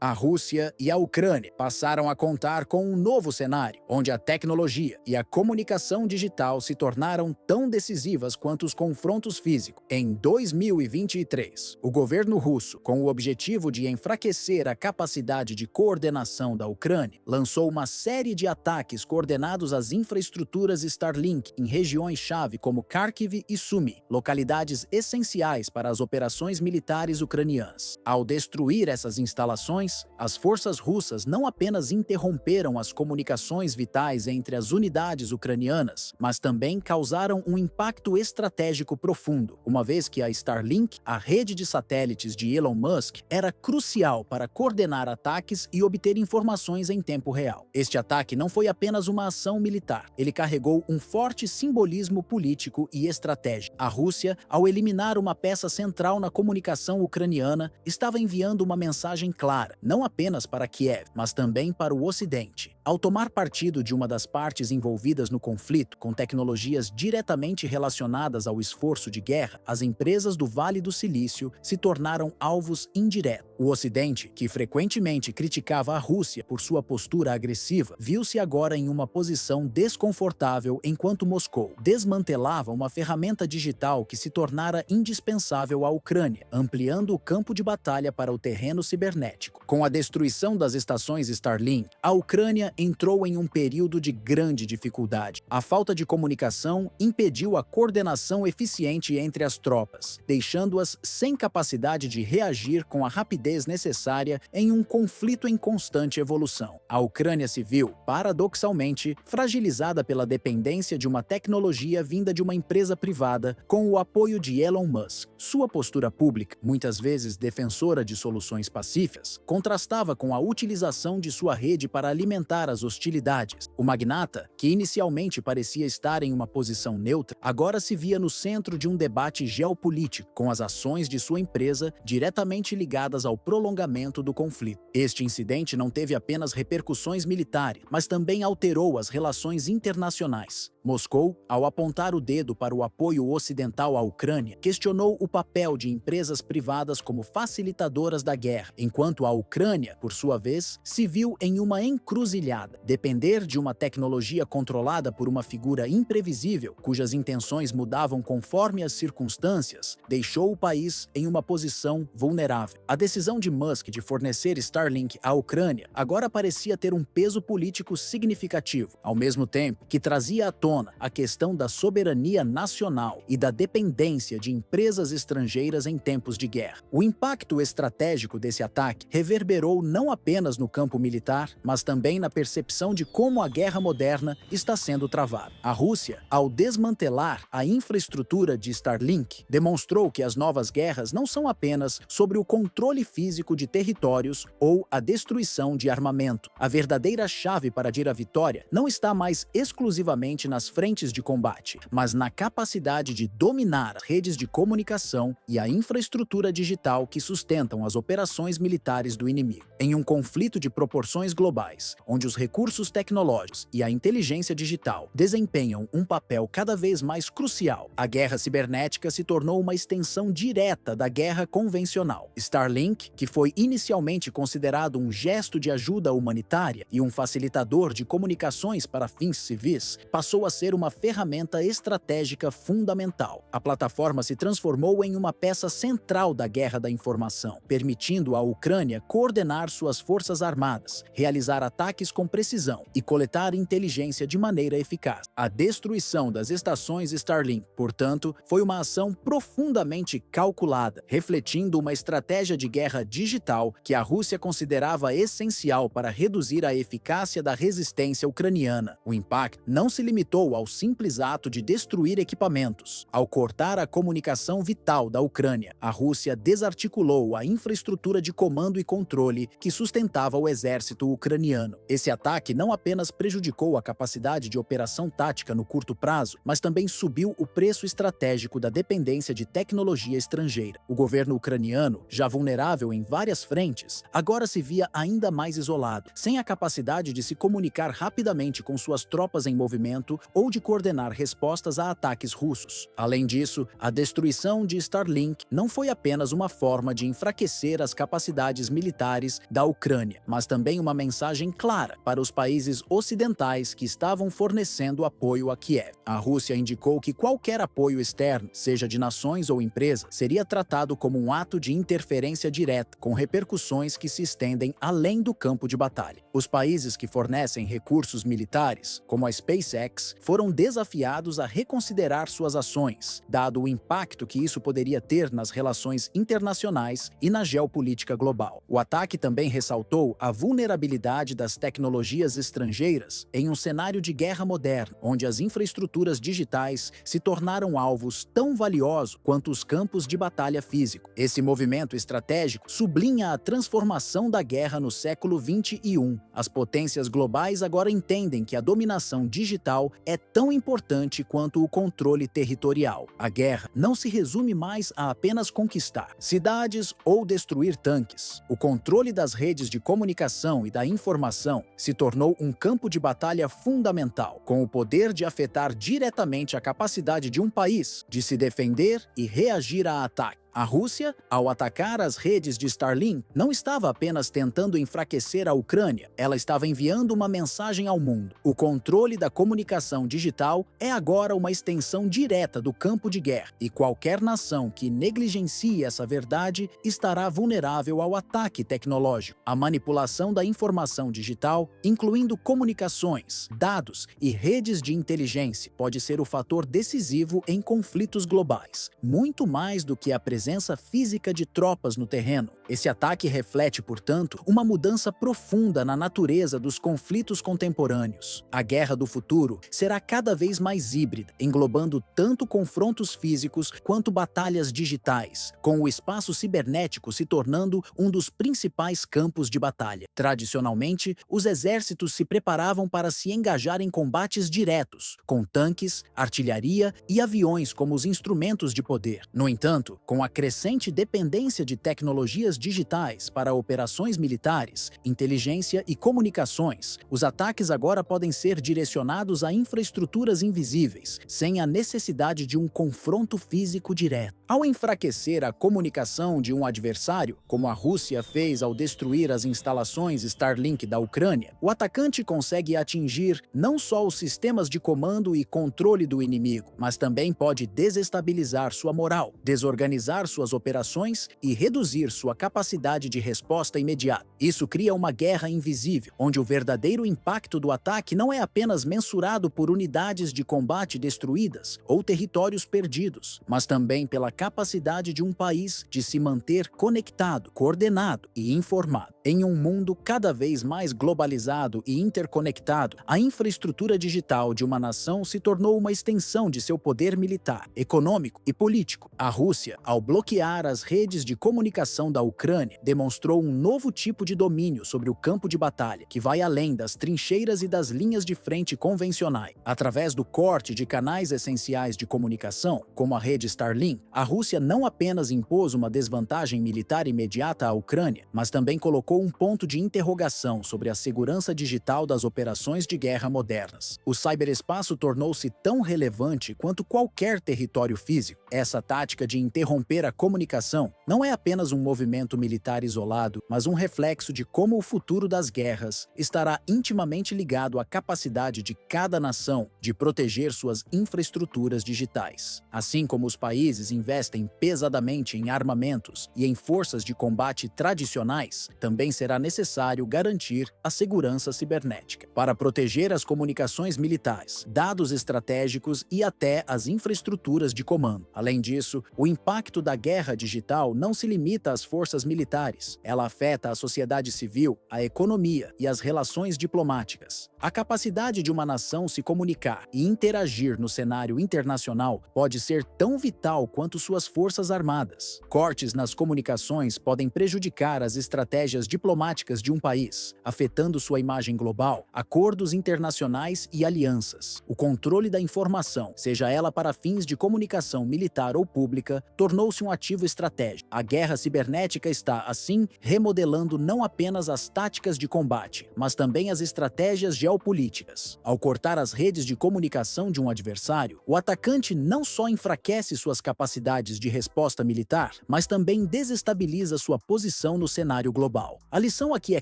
A Rússia e a Ucrânia passaram a contar com um novo cenário, onde a tecnologia e a comunicação digital se tornaram tão decisivas quanto os confrontos físicos. Em 2023, o governo russo, com o objetivo de enfraquecer a capacidade de coordenação da Ucrânia, lançou uma série de ataques coordenados às infraestruturas Starlink em regiões-chave como Kharkiv e Sumy, localidades essenciais para as operações militares ucranianas. Ao destruir essas instalações, as forças russas não apenas interromperam as comunicações vitais entre as unidades ucranianas, mas também causaram um impacto estratégico profundo, uma vez que a Starlink, a rede de satélites de Elon Musk, era crucial para coordenar ataques e obter informações em tempo real. Este ataque não foi apenas uma ação militar, ele carregou um forte simbolismo político e estratégico. A Rússia, ao eliminar uma peça central na comunicação ucraniana, estava enviando uma mensagem clara, não apenas para Kiev, mas também para o Ocidente. Ao tomar partido de uma das partes envolvidas no conflito com tecnologias diretamente relacionadas ao esforço de guerra, as empresas do Vale do Silício se tornaram alvos indiretos. O Ocidente, que frequentemente criticava a Rússia por sua postura agressiva, viu-se agora em uma posição desconfortável enquanto Moscou desmantelava uma ferramenta digital que se tornara indispensável à Ucrânia, ampliando o campo de batalha para o terreno cibernético. Com a destruição das estações Starlink, a Ucrânia entrou em um período de grande dificuldade. A falta de comunicação impediu a coordenação eficiente entre as tropas, deixando-as sem capacidade de reagir com a rapidez necessária em um conflito em constante evolução. A Ucrânia se viu, paradoxalmente, fragilizada pela dependência de uma tecnologia vinda de uma empresa privada com o apoio de Elon Musk. Sua postura pública, muitas vezes defensora de soluções pacíficas, contrastava com a utilização de sua rede para alimentar as hostilidades. O magnata, que inicialmente parecia estar em uma posição neutra, agora se via no centro de um debate geopolítico, com as ações de sua empresa diretamente ligadas ao prolongamento do conflito. Este incidente não teve apenas repercussões militares, mas também alterou as relações internacionais. Moscou, ao apontar o dedo para o apoio ocidental à Ucrânia, questionou o papel de empresas privadas como facilitadoras da guerra, enquanto a Ucrânia, por sua vez, se viu em uma encruzilhada. Depender de uma tecnologia controlada por uma figura imprevisível, cujas intenções mudavam conforme as circunstâncias, deixou o país em uma posição vulnerável. A decisão de Musk de fornecer Starlink à Ucrânia agora parecia ter um peso político significativo, ao mesmo tempo que trazia à tona a questão da soberania nacional e da dependência de empresas estrangeiras em tempos de guerra. O impacto estratégico desse ataque reverberou não apenas no campo militar, mas também na percepção de como a guerra moderna está sendo travada. A Rússia, ao desmantelar a infraestrutura de Starlink, demonstrou que as novas guerras não são apenas sobre o controle físico de territórios ou a destruição de armamento. A verdadeira chave para a vitória não está mais exclusivamente nas frentes de combate, mas na capacidade de dominar as redes de comunicação e a infraestrutura digital que sustentam as operações militares do inimigo. Em um conflito de proporções globais, onde os recursos tecnológicos e a inteligência digital desempenham um papel cada vez mais crucial, a guerra cibernética se tornou uma extensão direta da guerra convencional. Starlink, que foi inicialmente considerado um gesto de ajuda humanitária e um facilitador de comunicações para fins civis, passou a ser uma ferramenta estratégica fundamental. A plataforma se transformou em uma peça central da guerra da informação, permitindo à Ucrânia coordenar suas forças armadas, realizar ataques com precisão e coletar inteligência de maneira eficaz. A destruição das estações Starlink, portanto, foi uma ação profundamente calculada, refletindo uma estratégia de guerra digital que a Rússia considerava essencial para reduzir a eficácia da resistência ucraniana. O impacto não se limitou ao simples ato de destruir equipamentos. Ao cortar a comunicação vital da Ucrânia, a Rússia desarticulou a infraestrutura de comando e controle que sustentava o exército ucraniano. Esse ataque não apenas prejudicou a capacidade de operação tática no curto prazo, mas também subiu o preço estratégico da dependência de tecnologia estrangeira. O governo ucraniano, já vulnerável estável em várias frentes, agora se via ainda mais isolado, sem a capacidade de se comunicar rapidamente com suas tropas em movimento ou de coordenar respostas a ataques russos. Além disso, a destruição de Starlink não foi apenas uma forma de enfraquecer as capacidades militares da Ucrânia, mas também uma mensagem clara para os países ocidentais que estavam fornecendo apoio a Kiev. A Rússia indicou que qualquer apoio externo, seja de nações ou empresas, seria tratado como um ato de interferência direta, com repercussões que se estendem além do campo de batalha. Os países que fornecem recursos militares, como a SpaceX, foram desafiados a reconsiderar suas ações, dado o impacto que isso poderia ter nas relações internacionais e na geopolítica global. O ataque também ressaltou a vulnerabilidade das tecnologias estrangeiras em um cenário de guerra moderna, onde as infraestruturas digitais se tornaram alvos tão valiosos quanto os campos de batalha físico. Esse movimento estratégico sublinha a transformação da guerra no século XXI. As potências globais agora entendem que a dominação digital é tão importante quanto o controle territorial. A guerra não se resume mais a apenas conquistar cidades ou destruir tanques. O controle das redes de comunicação e da informação se tornou um campo de batalha fundamental, com o poder de afetar diretamente a capacidade de um país de se defender e reagir a ataque. A Rússia, ao atacar as redes de Starlink, não estava apenas tentando enfraquecer a Ucrânia, ela estava enviando uma mensagem ao mundo. O controle da comunicação digital é agora uma extensão direta do campo de guerra, e qualquer nação que negligencie essa verdade estará vulnerável ao ataque tecnológico. A manipulação da informação digital, incluindo comunicações, dados e redes de inteligência, pode ser o fator decisivo em conflitos globais, muito mais do que a presença física de tropas no terreno. Esse ataque reflete, portanto, uma mudança profunda na natureza dos conflitos contemporâneos. A guerra do futuro será cada vez mais híbrida, englobando tanto confrontos físicos quanto batalhas digitais, com o espaço cibernético se tornando um dos principais campos de batalha. Tradicionalmente, os exércitos se preparavam para se engajar em combates diretos, com tanques, artilharia e aviões como os instrumentos de poder. No entanto, com a crescente dependência de tecnologias digitais para operações militares, inteligência e comunicações, os ataques agora podem ser direcionados a infraestruturas invisíveis, sem a necessidade de um confronto físico direto. Ao enfraquecer a comunicação de um adversário, como a Rússia fez ao destruir as instalações Starlink da Ucrânia, o atacante consegue atingir não só os sistemas de comando e controle do inimigo, mas também pode desestabilizar sua moral, desorganizar suas operações e reduzir sua capacidade de resposta imediata. Isso cria uma guerra invisível, onde o verdadeiro impacto do ataque não é apenas mensurado por unidades de combate destruídas ou territórios perdidos, mas também pela capacidade de um país de se manter conectado, coordenado e informado. Em um mundo cada vez mais globalizado e interconectado, a infraestrutura digital de uma nação se tornou uma extensão de seu poder militar, econômico e político. A Rússia, ao bloquear as redes de comunicação da Ucrânia, demonstrou um novo tipo de domínio sobre o campo de batalha, que vai além das trincheiras e das linhas de frente convencionais. Através do corte de canais essenciais de comunicação, como a rede Starlink, a Rússia não apenas impôs uma desvantagem militar imediata à Ucrânia, mas também colocou um ponto de interrogação sobre a segurança digital das operações de guerra modernas. O ciberespaço tornou-se tão relevante quanto qualquer território físico. Essa tática de interromper a comunicação não é apenas um movimento militar isolado, mas um reflexo de como o futuro das guerras estará intimamente ligado à capacidade de cada nação de proteger suas infraestruturas digitais. Assim como os países investem pesadamente em armamentos e em forças de combate tradicionais, também será necessário garantir a segurança cibernética para proteger as comunicações militares, dados estratégicos e até as infraestruturas de comando. Além disso, o impacto da guerra digital não se limita às forças militares. Ela afeta a sociedade civil, a economia e as relações diplomáticas. A capacidade de uma nação se comunicar e interagir no cenário internacional pode ser tão vital quanto suas forças armadas. Cortes nas comunicações podem prejudicar as estratégias diplomáticas de um país, afetando sua imagem global, acordos internacionais e alianças. O controle da informação, seja ela para fins de comunicação militar ou pública, tornou-se um ativo estratégico. A guerra cibernética está, assim, remodelando não apenas as táticas de combate, mas também as estratégias geopolíticas. Ao cortar as redes de comunicação de um adversário, o atacante não só enfraquece suas capacidades de resposta militar, mas também desestabiliza sua posição no cenário global. A lição aqui é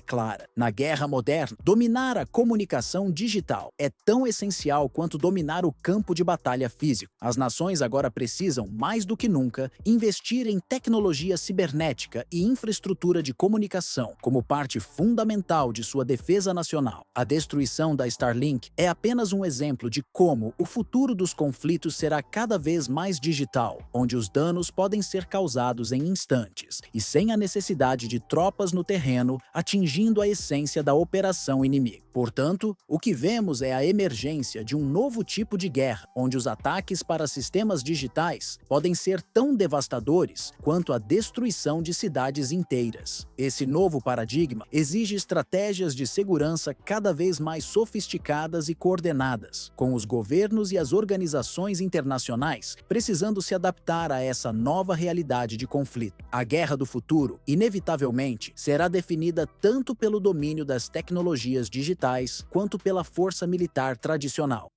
clara: na guerra moderna, dominar a comunicação digital é tão essencial quanto dominar o campo de batalha físico. As nações agora precisam, mais do que nunca, investir em tecnologia cibernética e infraestrutura de comunicação como parte fundamental de sua defesa nacional. A destruição da Starlink é apenas um exemplo de como o futuro dos conflitos será cada vez mais digital, onde os danos podem ser causados em instantes e sem a necessidade de tropas no terreno, atingindo a essência da operação inimiga. Portanto, o que vemos é a emergência de um novo tipo de guerra, onde os ataques para sistemas digitais podem ser tão devastadores quanto a destruição de cidades inteiras. Esse novo paradigma exige estratégias de segurança cada vez mais sofisticadas e coordenadas, com os governos e as organizações internacionais precisando se adaptar a essa nova realidade de conflito. A guerra do futuro, inevitavelmente, será definida tanto pelo domínio das tecnologias digitais quanto pela força militar tradicional.